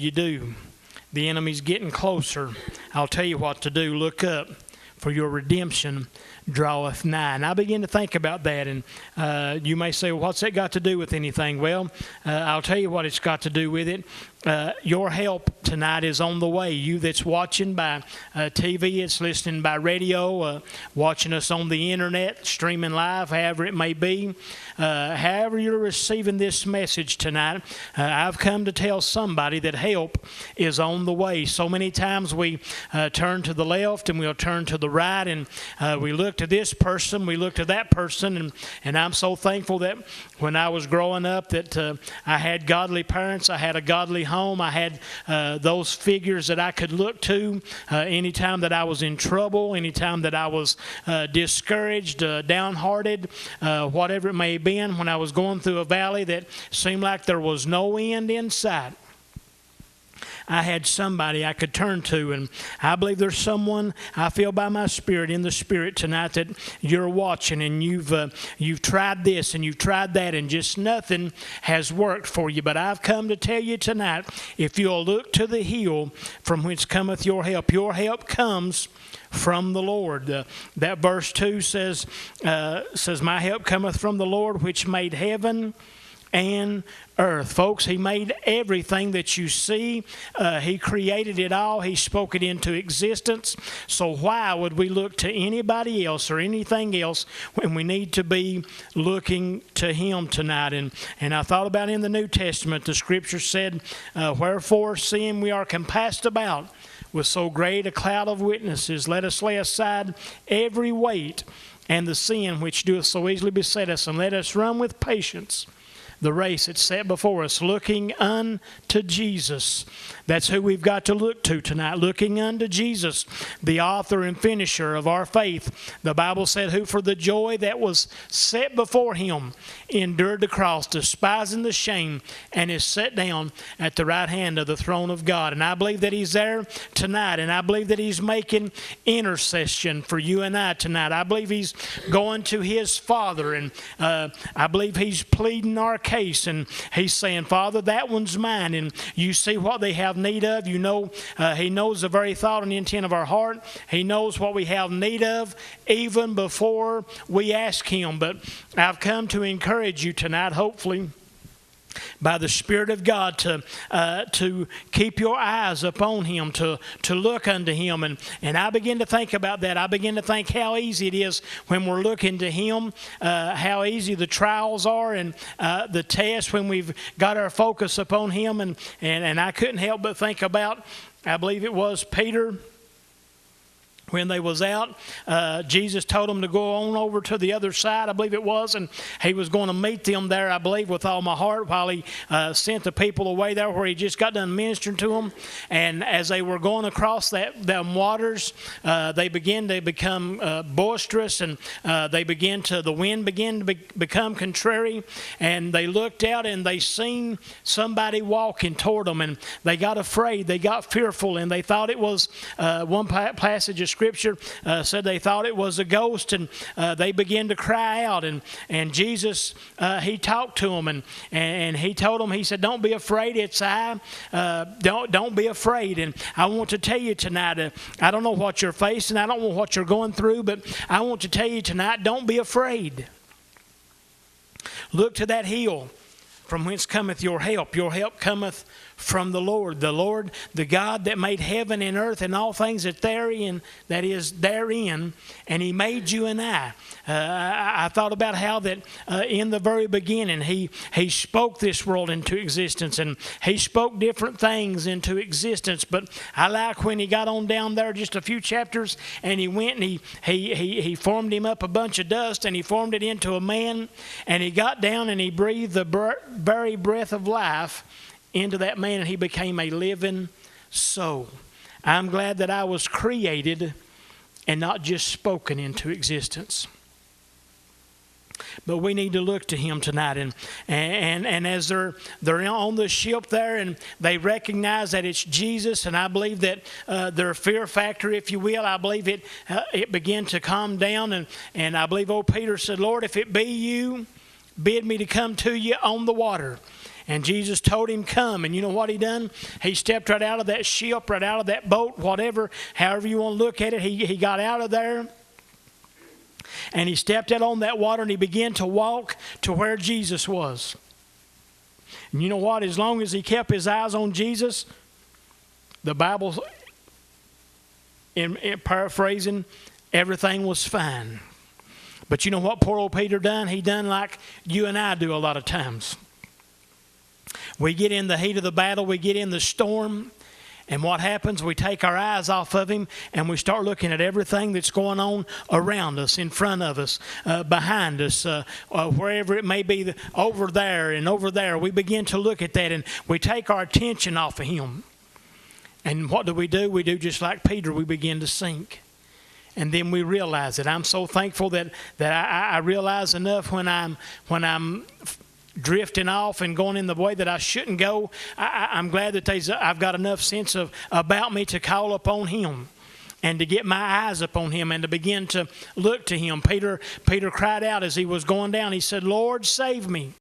you do. The enemy's getting closer. I'll tell you what to do. Look up, for your redemption draweth nigh. And I begin to think about that, and you may say, well, what's that got to do with anything? Well, I'll tell you what it's got to do with it. Your help tonight is on the way. You that's watching by TV, it's listening by radio, watching us on the internet, streaming live, however it may be. However you're receiving this message tonight, I've come to tell somebody that help is on the way. So many times we turn to the left and we'll turn to the right, and we look to this person, we look to that person, and I'm so thankful that when I was growing up that I had godly parents, I had a godly home, I had those figures that I could look to anytime that I was in trouble, anytime that I was discouraged, downhearted, whatever it may have been, when I was going through a valley that seemed like there was no end in sight. I had somebody I could turn to, and I believe there's someone I feel by my spirit, in the spirit tonight, that you're watching, and you've tried this and you've tried that, and just nothing has worked for you. But I've come to tell you tonight, if you'll look to the hill from whence cometh your help comes from the Lord. That verse 2 says, my help cometh from the Lord, which made heaven and earth. Folks, He made everything that you see. He created it all. He spoke it into existence. So why would we look to anybody else or anything else when we need to be looking to Him tonight? And I thought about in the New Testament, the Scripture said, wherefore, seeing we are compassed about with so great a cloud of witnesses, let us lay aside every weight and the sin which doeth so easily beset us, and let us run with patience the race that's set before us, looking unto Jesus. That's who we've got to look to tonight, looking unto Jesus, the author and finisher of our faith. The Bible said, who for the joy that was set before Him endured the cross, despising the shame, and is set down at the right hand of the throne of God. And I believe that He's there tonight, and I believe that He's making intercession for you and I tonight. I believe He's going to His Father, and I believe He's pleading our case, and He's saying, Father, that one's mine, and you see what they have need of. You know, He knows the very thought and intent of our heart. He knows what we have need of even before we ask Him. But I've come to encourage you tonight, hopefully, by the Spirit of God, to keep your eyes upon Him, to look unto Him. And I begin to think about that. I begin to think how easy it is when we're looking to Him, how easy the trials are and the tests when we've got our focus upon Him. And I couldn't help but think about, I believe it was Peter, when they was out, Jesus told them to go on over to the other side, I believe it was, and He was going to meet them there, I believe, with all my heart, while He sent the people away there where He just got done ministering to them. And as they were going across them waters, they began to become boisterous, and the wind began to become contrary, and they looked out and they seen somebody walking toward them, and they got afraid, they got fearful, and they thought it was one passage of Scripture said they thought it was a ghost, and they began to cry out, and Jesus, He talked to them, and He told them, He said, don't be afraid, it's I. Don't be afraid. And I want to tell you tonight, I don't know what you're facing, I don't know what you're going through, but I want to tell you tonight, don't be afraid. Look to that hill from whence cometh your help. Your help cometh from the Lord, the God that made heaven and earth and all things that is therein, and He made you and I. I thought about how that in the very beginning He spoke this world into existence, and He spoke different things into existence. But I like when He got on down there just a few chapters, and He went and He formed him up a bunch of dust, and He formed it into a man, and He got down and He breathed the very breath of life into that man, and he became a living soul. I'm glad that I was created and not just spoken into existence. But we need to look to Him tonight, and as they're on the ship there, and they recognize that it's Jesus, and I believe that their fear factor, if you will, I believe it began to calm down, and I believe old Peter said, Lord, if it be you, bid me to come to you on the water. And Jesus told him, come. And you know what he done? He stepped right out of that ship, right out of that boat, whatever, however you want to look at it. He got out of there. And he stepped out on that water and he began to walk to where Jesus was. And you know what? As long as he kept his eyes on Jesus, the Bible, in paraphrasing, everything was fine. But you know what poor old Peter done? He done like you and I do a lot of times. We get in the heat of the battle, we get in the storm, and what happens? We take our eyes off of him and we start looking at everything that's going on around us, in front of us, behind us, wherever it may be, over there and over there. We begin to look at that and we take our attention off of him. And what do? We do just like Peter, we begin to sink. And then we realize it. I'm so thankful that I realize enough when I'm drifting off and going in the way that I shouldn't go. I'm glad that I've got enough sense about me to call upon him and to get my eyes upon him and to begin to look to him. Peter cried out as he was going down. He said, Lord, save me.